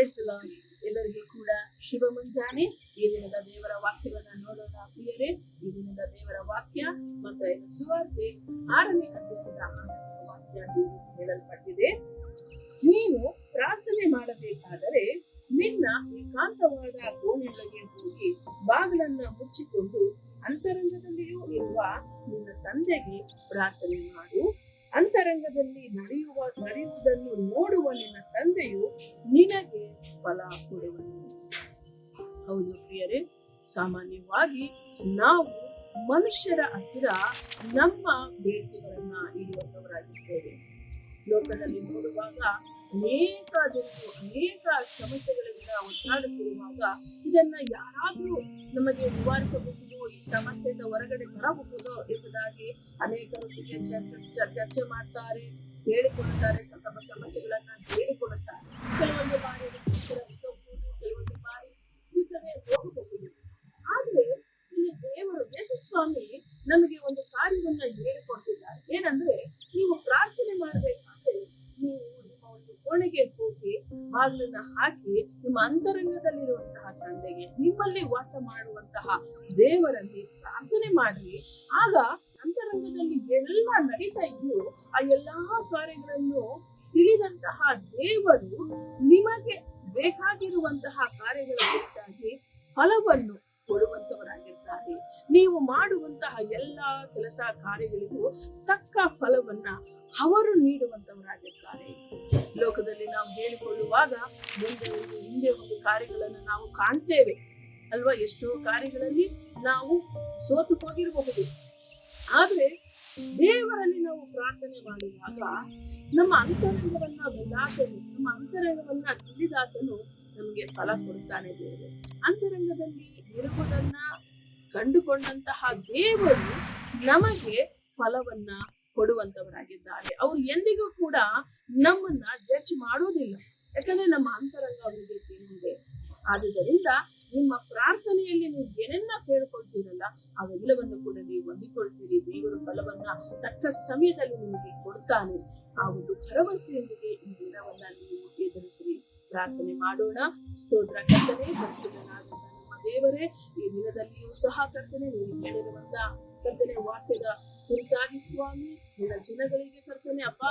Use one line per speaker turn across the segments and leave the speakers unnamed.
Price lord. ಎಲ್ಲರಿಗೂ ಕೂಡ ಶುಭ ಮುಂಜಾನೆ. ಈ ದಿನದ ದೇವರ ವಾಕ್ಯವನ್ನ ನೋಡೋಣ ಪ್ರಿಯರೇ. ಈ ದಿನದ ದೇವರ ವಾಕ್ಯ ಮತ್ತಾಯ ಸುವಾರ್ತೆ 6ನೇ ಅಧ್ಯಾಯದ 6ನೇ ವಾಕ್ಯ ಹೇಳಲ್ಪಟ್ಟಿದೆ. ನೀನು ಪ್ರಾರ್ಥನೆ ಮಾಡಬೇಕಾದರೆ ನಿನ್ನ ಏಕಾಂತವಾದ ಕೋಣೆಯೊಳಗೆ ಹೋಗಿ ಬಾಗಿಲನ್ನ ಮುಚ್ಚಿಕೊಂಡು ಅಂತರಂಗದಲ್ಲಿಯೂ ಇರುವ ನಿನ್ನ ತಂದೆಗೆ ಪ್ರಾರ್ಥನೆ ಮಾಡು. ಅಂತರಂಗದಲ್ಲಿ ನಡೆಯುವುದನ್ನು ನೋಡುವ ನಿನ್ನ ತಂದೆಯು ನಿನಗೆ ಫಲ ಕೊಡುವನು. ಹೌದು ಪ್ರಿಯರೇ, ಸಾಮಾನ್ಯವಾಗಿ ನಾವು ಮನುಷ್ಯರ ಹತ್ತಿರ ನಮ್ಮ ಬೇಡಿಕೆಗಳನ್ನ ಇಡುವಂತವರಾಗಿದ್ದೇವೆ. ಲೋಕದಲ್ಲಿ ನೋಡುವಾಗ ಅನೇಕ ಜನರು ಅನೇಕ ಸಮಸ್ಯೆಗಳಿಂದ ಒದ್ದಾಡುತ್ತಿರುವಾಗ ಇದನ್ನ ಯಾರಾದ್ರೂ ನಮಗೆ ನಿವಾರಿಸಬಹುದು, ಈ ಸಮಸ್ಯೆಯಿಂದ ಹೊರಗಡೆ ತರಬಹುದು ಎಂಬುದಾಗಿ ಅನೇಕರೊಂದಿಗೆ ಚರ್ಚೆ ಮಾಡ್ತಾರೆ, ಹೇಳಿಕೊಳ್ಳುತ್ತಾರೆ, ತಮ್ಮ ಸಮಸ್ಯೆಗಳನ್ನ ಹೇಳಿಕೊಳ್ಳುತ್ತಾರೆ. ಕೆಲವೊಂದು ಬಾರಿ ಸಿಗಬಹುದು, ಕೆಲವೊಂದು ಬಾರಿ ಸಿಗದೆ ಹೋಗಬಹುದು. ಆದ್ರೆ ಇಲ್ಲಿ ದೇವರು ಯೇಸು ಸ್ವಾಮಿ ನಮಗೆ ಒಂದು ಕಾರ್ಯವನ್ನ ಹೇಳಿಕೊಟ್ಟಿದ್ದಾರೆ. ಏನಂದ್ರೆ, ನೀವು ಪ್ರಾರ್ಥನೆ ಮಾಡಬೇಕಾದ್ರೆ ನೀವು ನಿಮ್ಮ ಒಂದು ಕೋಣೆಗೆ ಹೋಗಿ ಬಾಗಿಲನ್ನ ಹಾಕಿ ನಿಮ್ಮ ಅಂತರಂಗದಲ್ಲಿರುವಂತಹ ತಂದೆಗೆ, ನಿಮ್ಮಲ್ಲಿ ವಾಸ ಮಾಡುವಂತಹ ದೇವರಲ್ಲಿ ಪ್ರಾರ್ಥನೆ ಮಾಡಿ. ಆಗ ಅಂತರಂಗದಲ್ಲಿ ಎಲ್ಲ ನಡೀತಾ ಇದ್ದು ಆ ಎಲ್ಲಾ ಕಾರ್ಯಗಳನ್ನು ತಿಳಿದಂತಹ ದೇವರು ನಿಮಗೆ ಬೇಕಾಗಿರುವಂತಹ ಕಾರ್ಯಗಳ ಕುರಿತಾಗಿ ಫಲವನ್ನು ಕೊಡುವಂತವರಾಗಿರ್ತಾರೆ. ನೀವು ಮಾಡುವಂತಹ ಎಲ್ಲಾ ಕೆಲಸ ಕಾರ್ಯಗಳಿಗೂ ತಕ್ಕ ಫಲವನ್ನ ಅವರು ನೀಡುವಂತವರಾಗಿರ್ತಾರೆ. ಲೋಕದಲ್ಲಿ ನಾವು ಹೇಳಿಕೊಳ್ಳುವಾಗ ಮುಂದೆ ಒಂದು ಹಿಂದೆ ಒಂದು ಕಾರ್ಯಗಳನ್ನು ನಾವು ಕಾಣ್ತೇವೆ ಅಲ್ವಾ. ಎಷ್ಟೋ ಕಾರ್ಯಗಳಲ್ಲಿ ನಾವು ಸೋತು ಹೋಗಿರಬಹುದು. ಆದ್ರೆ ದೇವರಲ್ಲಿ ನಾವು ಪ್ರಾರ್ಥನೆ ಮಾಡುವಾಗ ನಮ್ಮ ಅಂತರಂಗವನ್ನ ಬಲ್ಲಾತನು, ನಮ್ಮ ಅಂತರಂಗವನ್ನ ತಿಳಿದಾತನು ನಮಗೆ ಫಲ ಕೊಡ್ತಾನೆ. ದೇವರು ಅಂತರಂಗದಲ್ಲಿ ಇರುವುದನ್ನ ಕಂಡುಕೊಂಡಂತಹ ದೇವರು ನಮಗೆ ಫಲವನ್ನ ಕೊಡುವಂತವರಾಗಿದ್ದಾರೆ. ಅವರು ಎಂದಿಗೂ ಕೂಡ ನಮ್ಮನ್ನ ಜಡ್ಜ್ ಮಾಡೋದಿಲ್ಲ, ಯಾಕಂದ್ರೆ ನಮ್ಮ ಅಂತರಂಗ ಅವರಿಗೆ ತಿಳಿದಿದೆ. ಆದುದರಿಂದ ನಿಮ್ಮ ಪ್ರಾರ್ಥನೆಯಲ್ಲಿ ನೀವು ಏನೆಲ್ಲ ಕೇಳ್ಕೊಳ್ತೀರಲ್ಲ ಅವೆಲ್ಲವನ್ನು ಕೂಡ ನೀವು ಹೊಂದಿಕೊಳ್ತೀರಿ. ದೇವರು ಫಲವನ್ನ ತಕ್ಕ ಸಮಯದಲ್ಲಿ ನಿಮಗೆ ಕೊಡ್ತಾನೆ. ಆ ಒಂದು ಭರವಸೆಯೊಂದಿಗೆ ಈ ದಿನವನ್ನ ನೀವು ಎದುರಿಸಿರಿ. ಪ್ರಾರ್ಥನೆ ಮಾಡೋಣ. ಸ್ತೋತ್ರ ಕರ್ತನೇ, ಪರಿಶುದ್ಧನಾದಂತ ನಮ್ಮ ದೇವರೇ, ಈ ದಿನದಲ್ಲಿಯೂ ಸಹ ಕರ್ತನೆ ನೀವು ಹೇಳಿರುವಂತ ಕರ್ತನೆ ವಾಕ್ಯದ ಕುರಿತಾಗಿ ಸ್ವಾಮಿ ನಿನ್ನ ಜನಗಳಿಗೆ ಕರ್ತನೆ ಅಪ್ಪ,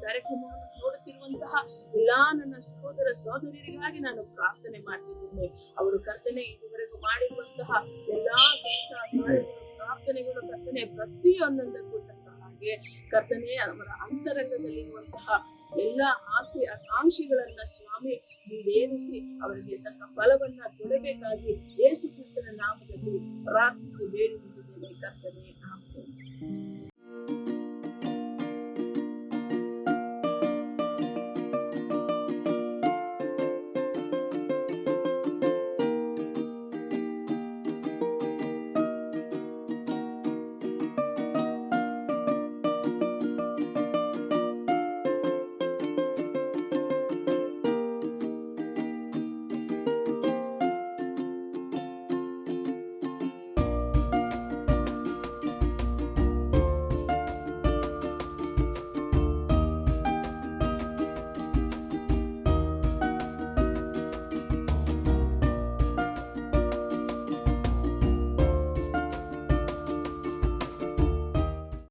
ಕಾರ್ಯಕ್ರಮವನ್ನು ನೋಡುತ್ತಿರುವಂತಹ ಎಲ್ಲಾ ನನ್ನ ಸಹೋದರ ಸಹೋದರಿಯರಿಗಾಗಿ ನಾನು ಪ್ರಾರ್ಥನೆ ಮಾಡ್ತಿದ್ದೇನೆ. ಅವರು ಕರ್ತನೆ ಇದುವರೆಗೂ ಮಾಡಿರುವಂತಹ ಎಲ್ಲಾ ಪ್ರಾರ್ಥನೆಗಳು ಕರ್ತನೆ ಪ್ರತಿಯೊಂದೊಂದಕ್ಕೂ ತಕ್ಕ ಹಾಗೆ ಕರ್ತನೆ ಅವರ ಅಂತರಂಗದಲ್ಲಿರುವಂತಹ ಎಲ್ಲಾ ಆಸೆ ಆಕಾಂಕ್ಷೆಗಳನ್ನ ಸ್ವಾಮಿ ಈಡೇರಿಸಿ ಅವರಿಗೆ ತಕ್ಕ ಫಲವನ್ನ ಕೊಡಬೇಕಾಗಿ ಯೇಸು ಕ್ರಿಸ್ತನ ನಾಮದಲ್ಲಿ ಪ್ರಾರ್ಥಿಸಿ ಬೇಡಿಕೊಂಡಿದ್ದೇನೆ ಕರ್ತನೆ. ಆಮೆನ್.